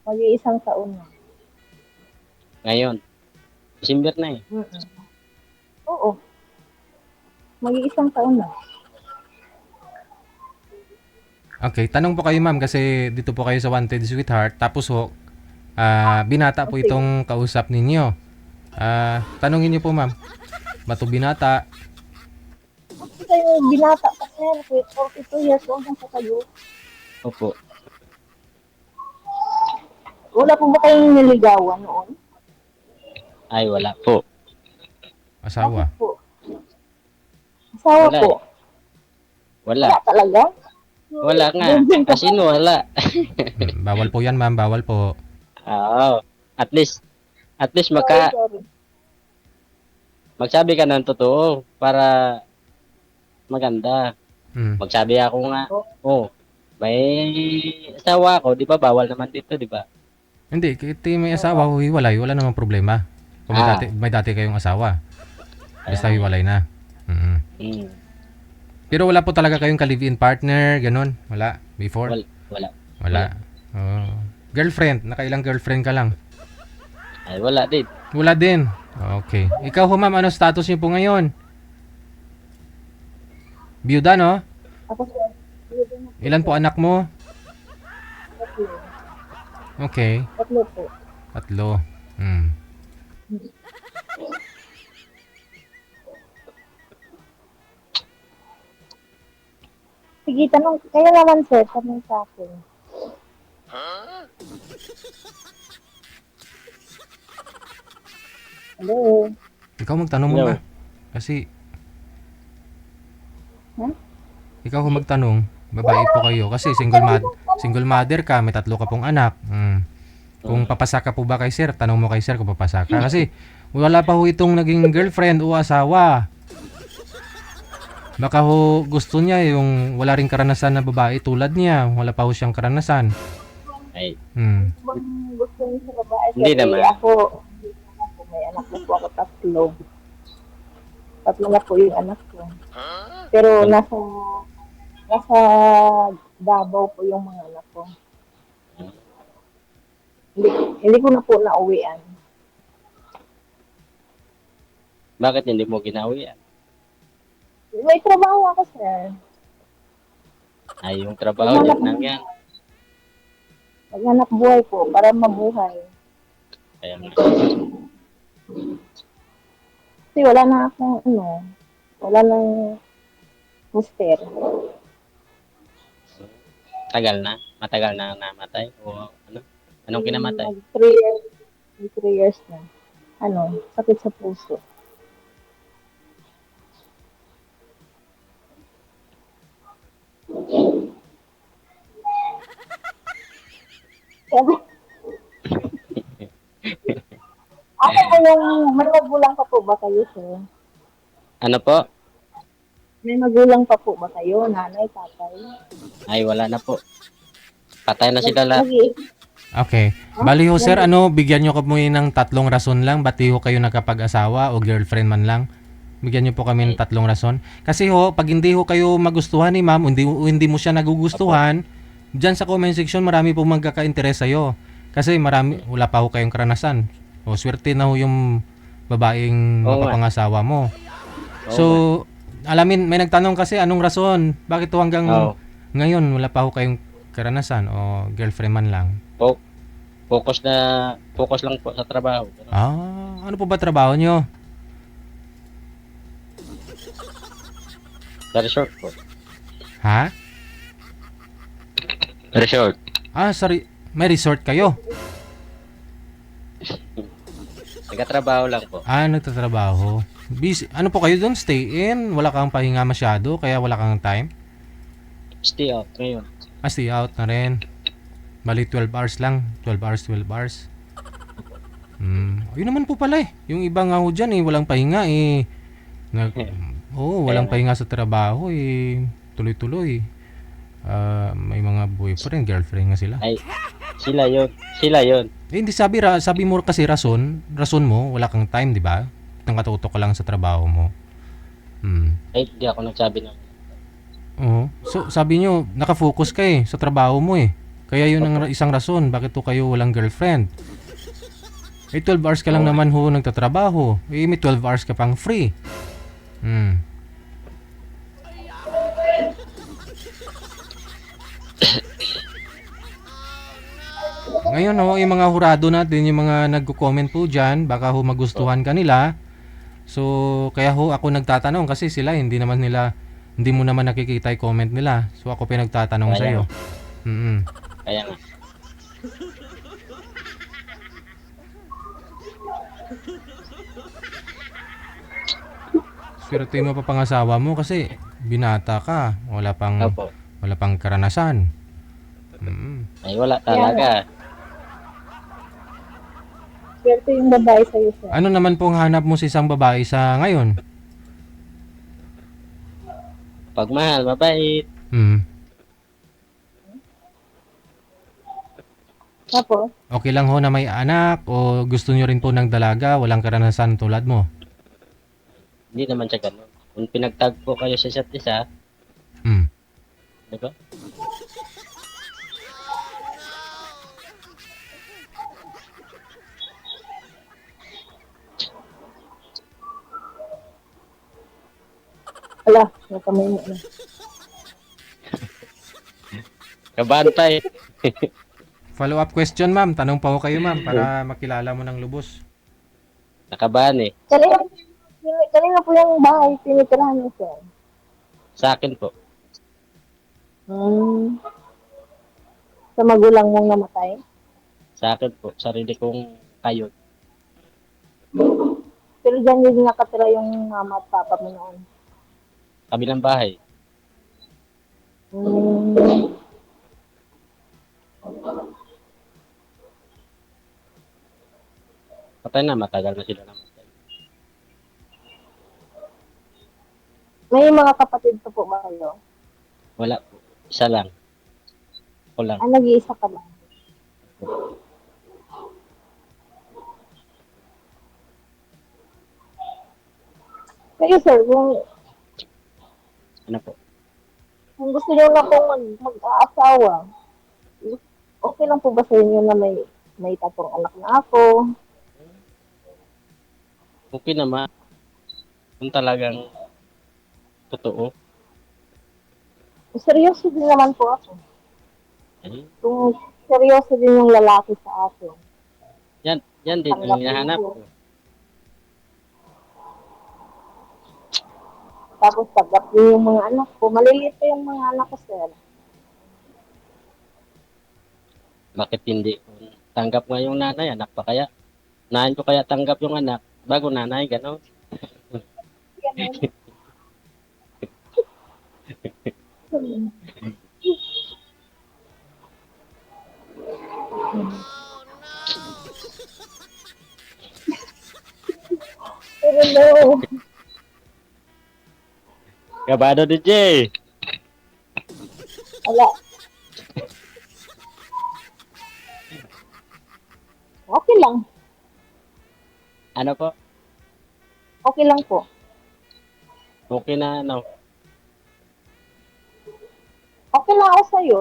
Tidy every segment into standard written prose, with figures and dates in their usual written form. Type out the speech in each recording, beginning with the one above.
Mag-iisang taon na. Ngayon, December na eh. Mm. Oo, mag-iisang taon na. Okay, tanong po kayo ma'am kasi dito po kayo sa Wanted Sweetheart. Tapos ho, binata po Okay. itong kausap ninyo. Tanongin niyo po ma'am. Bato binata? Kasi kayo, binata pa sir, 42 years old na sa kayo. Opo. Wala po ba kayong niligawan noon? Ay, wala po. Bakit Asawa? po? Asawa Wala po? eh. Wala. Wala talaga? Wala nga. Virgin ka pa? Sino wala? Bawal po yan ma'am, bawal po. Oo. At least Sorry, sorry. magsabi ka ng totoo para maganda. Mm. Magsabi ako nga, may asawa ako, di ba? Bawal naman dito, di ba? Hindi, kiti may asawa, hiwalay, wala namang problema. Kung may dati kayong asawa. Basta hiwalay na. Mm. Mm. Pero wala po talaga kayong ka-live-in partner, ganun? Wala? Before? Wala. Wala. Oh. Girlfriend, nakailang girlfriend ka lang? Ay, wala din. Wala din. Okay. Ikaw ho ma'am, ano status niyo po ngayon? Biyuda, no? Ako sir, Ilan po anak mo? tatlo. Okay. Tatlo po. 3. Hmm. Sige, tanong, kaya naman sir, tanong sa akin. Hello? Ikaw magtanong mo Hello. ba? Kasi Huh? ikaw ho magtanong, babae po kayo kasi single mother ka, may 3 ka pong anak. Kung papasa ka po ba kay sir, tanong mo kay sir kung papasa ka kasi wala pa ho itong naging girlfriend o asawa. Baka ho gusto niya yung wala ring karanasan na babae tulad niya, wala pa ho siyang karanasan. Ay, Bang gusto niyo sa babae? Hindi Kasi naman. Ako, may anak na po ako 3. 3 na po yung anak ko. Pero nasa Davao po yung mga anak ko. Hindi, hindi ko na po nauwian. bakit hindi mo ginawi yan? May trabaho ako, sir. Ay, yung trabaho dyan lang yan. Maghanap buhay po para mabuhay. Kaya nga. Kasi wala na akong wala nang mister. Matagal na namatay o ano? Anong kinamatay? 3 years, 3 years na. Sakit sa puso. Ako po may magulang pa po ba kayo, sir? Ano po? May magulang pa po ba kayo? Nanay, tatay? Ay, wala na po. Patay na sila lahat. Okay. Bali ho sir, bigyan nyo kami ng 3 rason lang ba't di ho kayo nakapag-asawa o girlfriend man lang. Bigyan nyo po kami ng 3 rason. Kasi ho, pag hindi ho kayo magustuhan ni ma'am, hindi mo siya nagugustuhan, dyan sa comment section marami po magkaka-interest sa'yo. Kasi wala pa ho kayong karanasan. O swerte na ho yung babaeng Oo nga. mapapangasawa mo. So, may nagtanong kasi anong rason? Bakit ho hanggang Oo. ngayon wala pa ho kayong karanasan o girlfriend man lang? Focus lang po sa trabaho. Ano po ba trabaho nyo? Sa resort po. Ha? Resort. Sorry. May resort kayo? Nagkatrabaho lang po. Nagtatrabaho. Busy. Ano po kayo doon? Stay in? Wala kang pahinga masyado? Kaya wala kang time? Stay out ngayon. Stay out na rin. Bali 12 hours lang. 12 hours. Yun naman po pala eh. Yung iba nga ho dyan walang pahinga eh. Walang pahinga sa trabaho eh. Tuloy-tuloy. May mga boyfriend, girlfriend nga sila. Ay, sila yun. Hindi sabi mo kasi rason mo, wala kang time, di ba? Nakatutok ka lang sa trabaho mo. Ay, di ako nagsabi ng So, sabi nyo, nakafocus ka sa trabaho mo eh. Kaya yun ang isang rason bakit ho kayo walang girlfriend. 12 hours ka lang naman ho nagtatrabaho. May 12 hours ka pang free. Ngayon ho, yung mga hurado natin, yung mga nagko-comment po dyan, baka ho magustuhan kanila. So, kaya ho ako nagtatanong kasi sila hindi mo naman nakikita yung comment nila. So, ako pinagtatanong Kaya sa'yo. Kaya nga. Swerte mo pa pangasawa mo kasi binata ka. Opo. Wala pang karanasan. Ay, wala talaga. Swerte yung babae sa'yo, sir. Ano naman pong hanap mo sa isang babae sa ngayon? Pagmahal, mabait. Tapos, Okay lang ho na may anak o gusto nyo rin po ng dalaga, walang karanasan tulad mo? Hindi naman siya ganun. Kung pinagtagpo kayo sa isa't isa, di ba? ala, nakamay mo na. Kabantay. Follow up question ma'am, tanong pa ho kayo ma'am para makilala mo ng lubos. Nakabahan eh. Kanina po yung bahay, tinitirahan niyo, sir. Sa akin po. Sa magulang mong namatay. Sa akin po. Sarili kong kayod. Pero dyan yung nakatira yung mama at papa mo noon. Kabilang bahay. Patay na, matagal na sila namatay. May mga kapatid pa po ba kayo? Wala po. Isa lang. Ako lang. Nag-iisa ka lang. Kayo, sir, Ano po? kung gusto niyo na pong mag-aasawa, okay lang po ba sa inyo na may tatong anak na ako? Okay naman. Kung talagang totoo. Seryoso din naman po ako. Eh, Kung seryoso din yung lalaki sa akin. yan din ang hinahanap ko. Tapos tagap din yung mga anak ko. Maliliit pa yung mga anak ko, sir. Bakit hindi? Kung tanggap nga yung nanay, anak pa kaya? Nahin ko kaya tanggap yung anak bago nanay, gano'n. Pero no. Kabado DJ. Wala. Okay lang. Ano po? Okay lang po. Okay na ano? Okay lang ako sa'yo.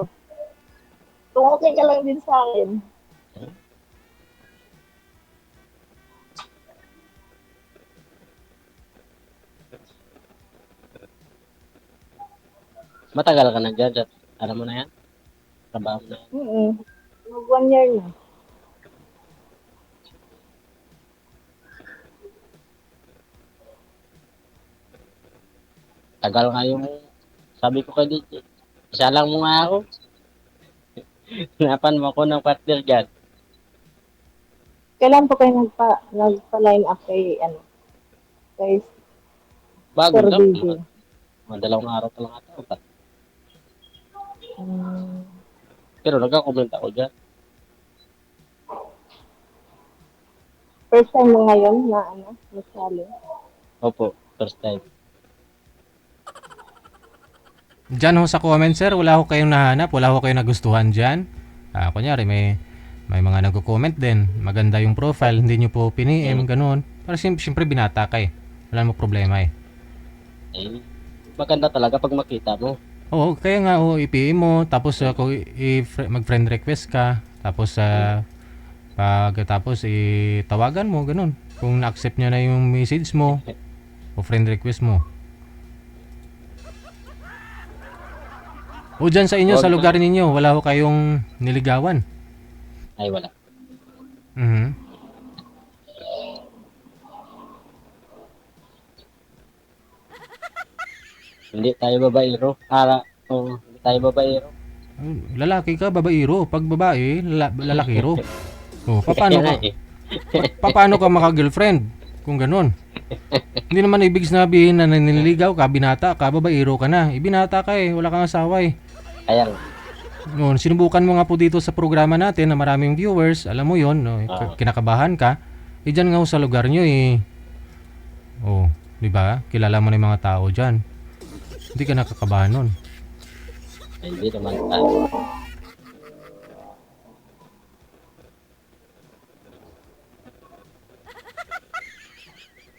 Kung okay ka lang din sa akin. Matagal ka na dyan. Alam mo na yan? Trabaho na yan. Mag 1 year na. Tagal nga yung sabi ko kay DJ. Isa lang mo nga ako. Hanapan mo ako ng partner dyan. Kailan po kayo nagpa-line up kay Bago Sir lang. DJ? Mga 2 araw pa lang ata. Hmm. Pero nagka-comment ako dyan. First time mo ngayon na nasali? Opo, first time. Diyan ho sa comment sir, wala ho kayong nahanap, wala ho kayong nagustuhan dyan. Kunyari may mga nagko-comment din, maganda yung profile, hindi nyo po pini-em, ganun. Pero siyempre binata ka eh. Wala mo problema eh. Eh, maganda talaga pag makita mo. Oo, kaya nga, i-PM mo, tapos kung mag-friend request ka, tapos pagkatapos tawagan mo, ganun. Kung na-accept niya na yung message mo, o friend request mo. O dyan sa inyo, Huwag sa ka. lugar ninyo, wala ho kayong niligawan. Ay, wala. Mhm. Hindi tayo babaero. Hindi tayo babaero. Lalaki ka, babaero. Pag babae, lalakiro. O, Kaya nga eh. paano ka maka-girlfriend? Kung ganun. Hindi naman ibig sabihin na nililigaw ka, binata ka, babaero ka na. Ibinata ka eh, wala kang asawa eh. Kaya nga. Noon, sinubukan mo nga po dito sa programa natin na maraming viewers, alam mo yon, no? Oo. Kinakabahan ka. Diyan nga ho sa lugar nyo eh. Oh, di ba? Kilala mo na yung mga tao diyan. Hindi ka nakakabahan nun. Ay, hindi naman tayo.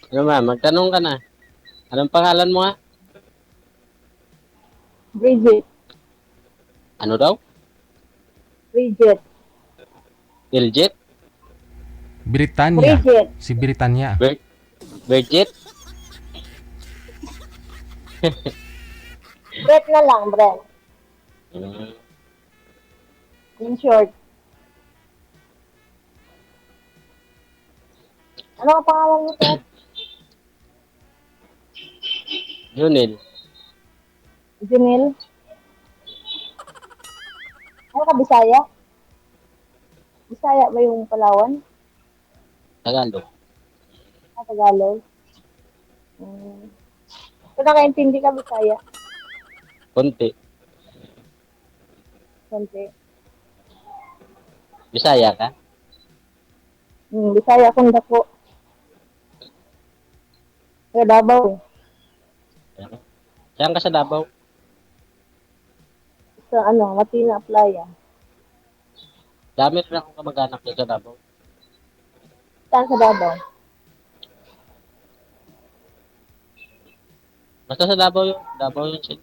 Ano ma'am, magtanong ka na. Anong pangalan mo nga? Bridget. Ano daw? Bridget. Iljet? Britanya. Bridget. Si Britanya. Bridget? Brett na lang, Brett. Hmm. In short. Ano ang pangalan mo, sir? Junil. Junil? Ano ka, Bisaya? Bisaya ba yung Palawan? Tagalog. Tagalog? Hmm. Kung nakaintindi ka, Bisaya? Konti. Konti. Bisaya ka? Bisaya kung dako. Sa Davao eh. Saan ka sa Davao? Sa Matina Playa. Dami rin akong kamag-anak dyan sa Davao. Saan sa Davao? Basta sa Davao yun. Davao yun siya.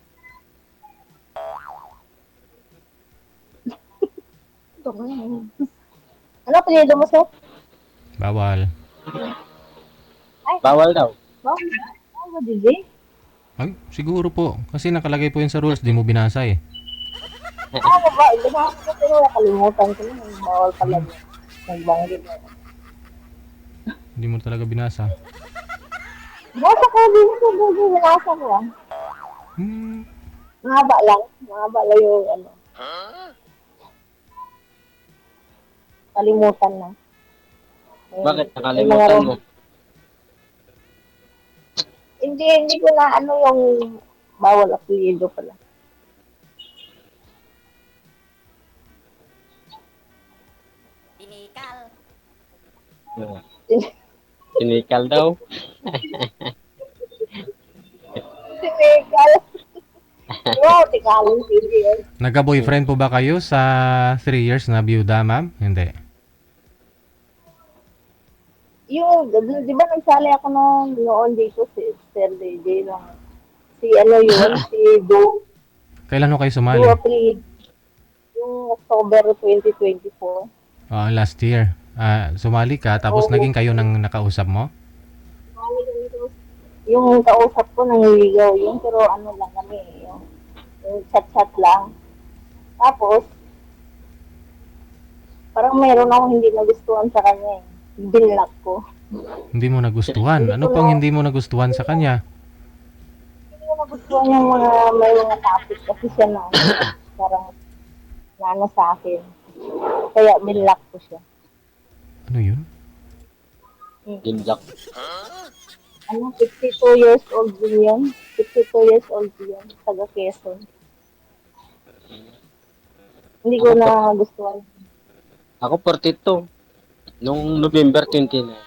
Ano apelyido mo, sir? Bawal. Ay, Bawal daw. ano, DJ? Ay, siguro po. Kasi nakalagay po yun sa rules, di mo binasa eh. Ano ba? Ibigay ko pero nakalimutan ko na. Bawal pala yun. Nagbanggit na. Hindi mo talaga binasa. Basta ko din ito, DJ. Binasa ko ah. Hmm. Mahaba lang. Mahaba lang yung kalimutan na. Bakit? May mga Nakalimutan mo. Hindi ko na yung bawal apelyido pala. Sinikal daw. Tikal. Wow, tikalong hindi yun. Nagka-boyfriend po ba kayo sa 3 years na byuda, ma'am? Hindi. Yung, di ba nagsali ako noon dito si Sir DJ lang. Si si Kailan ho kayo Do sumali? apelyido. Yung October 2024. Last year. Sumali ka, tapos Oo. naging kayo ng nakausap mo? Yung kausap ko nangliligaw yun, pero lang kami, yung chat-chat lang. Tapos, parang meron akong hindi nagustuhan sa kanya eh. Binlock ko. Hindi mo nagustuhan. Ano pang hindi mo nagustuhan sa kanya? Hindi ko nagustuhan yung may mga topic kasi siya na parang nano sa akin. Kaya binlock ko siya. Ano yun? Ginlock. 52 years old din yan. 52 years old din yan. Taga Quezon. Hindi ko na gustuhan. Ako 42. Nung November 29.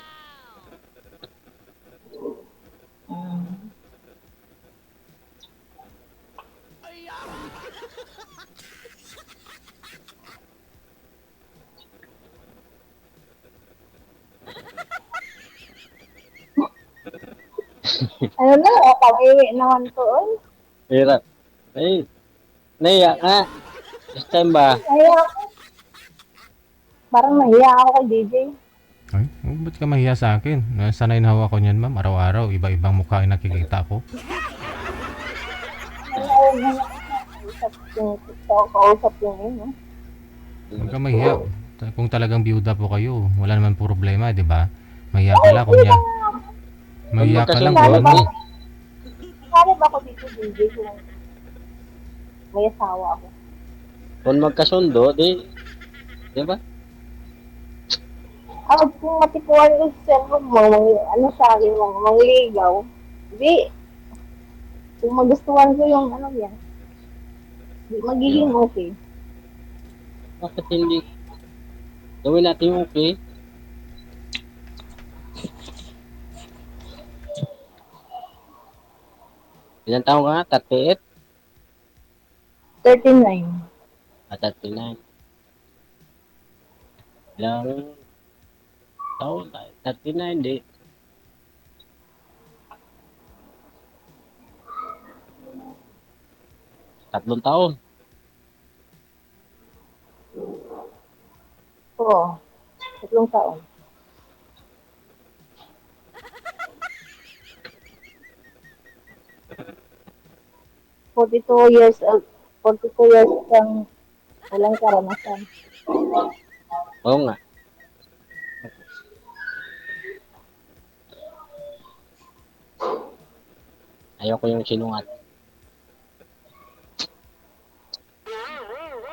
Ano na, kawiwi naman to. Oy. Hirap. Ay, Naiya ka. This time ba? Nahiya ako. Parang nahiya ako kay DJ. Ay, ba't ka mahiya sa akin? Sanay na hawa ko niyan, ma'am. Araw-araw, iba-ibang mukha yung nakikita ko. Nahiya kausap yung no? Huwag ka mahiya. Kung talagang biyuda po kayo, wala naman po problema, di ba? Mahiya ka lang, kunya. Mahiya ka lang, Magkasundo, ano? Kaya ba ako dito DJ kung may asawa ako? Kung magkasundo, di ba? Kung matikuhan ko sa cellphone mo, ano sa akin, mangligaw, di, kung magustuhan ko yung ano yan, di magiging okay. Bakit hindi? Gawin natin yung okay. Ilan taong ka? 38? 39. 39. Ilang taon tayo? 39, di. Tatlong taon. Oo, 3 taon. Years old, 42 years kang walang karanasan. Oo nga. Ayoko yung sinungat.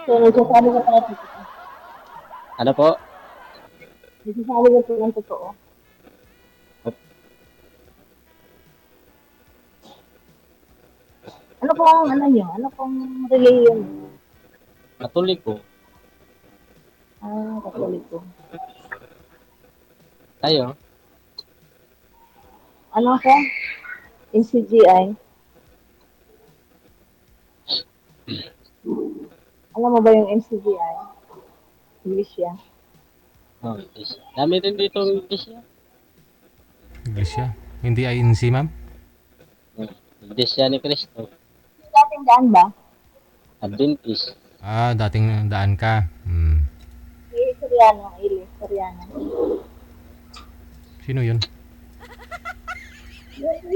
So, nagsasabi ka pa ng totoo. Ano po? Nagsasabi ka pa ng totoo. Ano pong ano nyo? Ano pong religion? Katoliko. Katoliko. Tayo. Ano ko? NCGI. Alam mo ba yung NCGI? English yan. Oh, English. Dami din dito ang English yan. Iglesia. Hindi INC, ma'am? English yan ni Cristo. Dating daan ba? Adventist. Dating daan ka. Si Soriano, Ili. Soriano. Sino yun?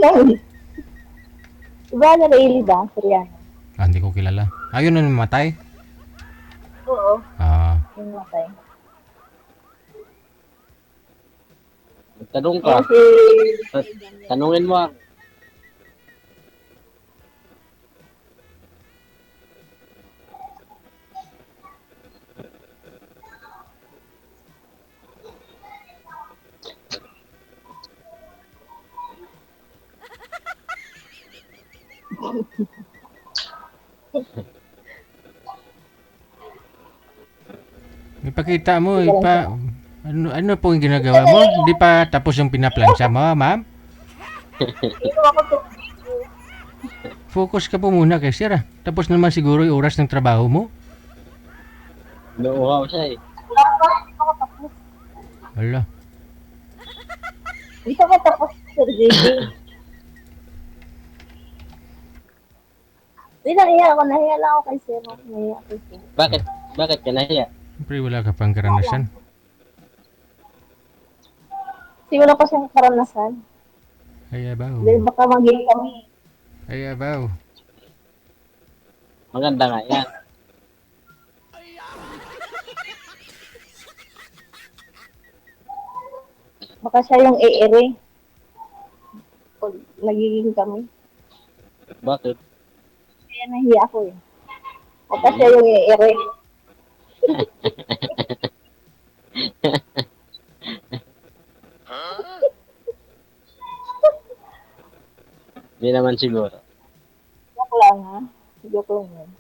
Yan. Diba na Ili ba? Soriano. Hindi ko kilala. Yun na namatay? Oo. Yung matay. Tanong Kaya ka. si... Tanungin mo ako. Ipakita mo, ano po yung ginagawa mo? Hindi pa tapos yung pinaplansya mo, ma'am? Dito ako to. Focus ka po muna kay sir. Tapos naman siguro yung oras ng trabaho mo. Nauuhaw siya eh. Wala pa. Dito ako tapos. Wala. Dito ako tapos, Sir JJ. Hindi, nahiya ako. Nahiya lang ako kay Sir. Nahiya kay Sir. Bakit? Bakit ka nahiya? Siyempre wala ka pang karanasan. Kasi wala pa siyang karanasan. Ay, abaw. Dahil baka maging kami. Ay, abaw. Maganda nga yan. Baka siya yung e-ere. Pag nagiging kami. Bakit? Kaya nahiya ako eh. Baka siya yung e-ere. Hindi naman siguro. Joke lang ha. Joke lang yun.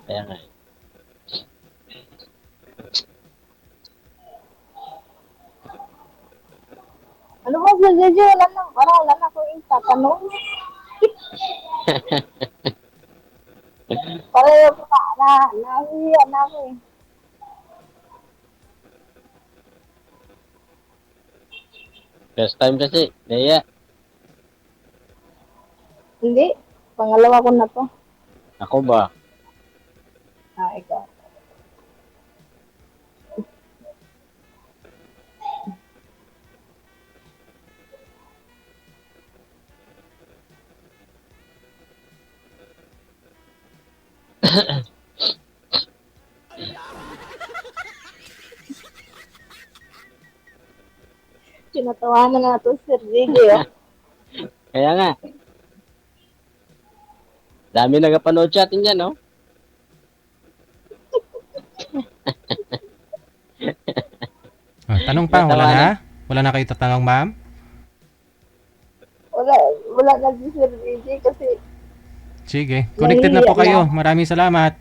Kaya nga eh. Ano ba Sir JJ? Wala na akong tatanong. Pareho pa nahiya na ako eh. First time kasi. Nahiya. Hindi. Pangalawa ko na to. Ako ba? Ikaw. Kinatawanan na ito, Sir Gigi. Oh. Kaya nga. Dami nagapanood sa atin yan, no? Tanong pa, wala na? Wala na kayo tatanong, ma'am? Wala na si Sir Gigi kasi Sige, connected na po kayo. Maraming salamat.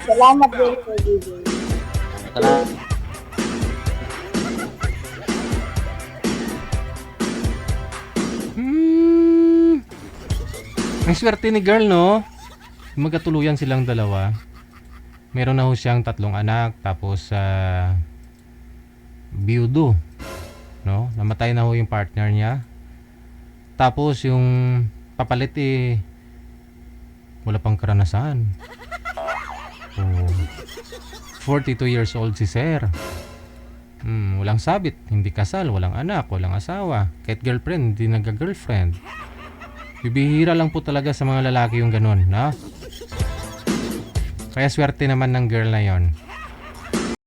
salamat din, Sir Gigi. Salamat. Ang swerte ni girl, no? Magkatuluyan silang dalawa. Meron na ho siyang 3 anak, tapos biyudo, no? Namatay na ho yung partner niya. Tapos yung papalit wala pang karanasan. Oh. 42 years old si Sir. Walang sabit, hindi kasal, walang anak, walang asawa. Kahit girlfriend, hindi nagka-girlfriend. Bibihira lang po talaga sa mga lalaki yung ganun, no? Kaya swerte naman ng girl na yon.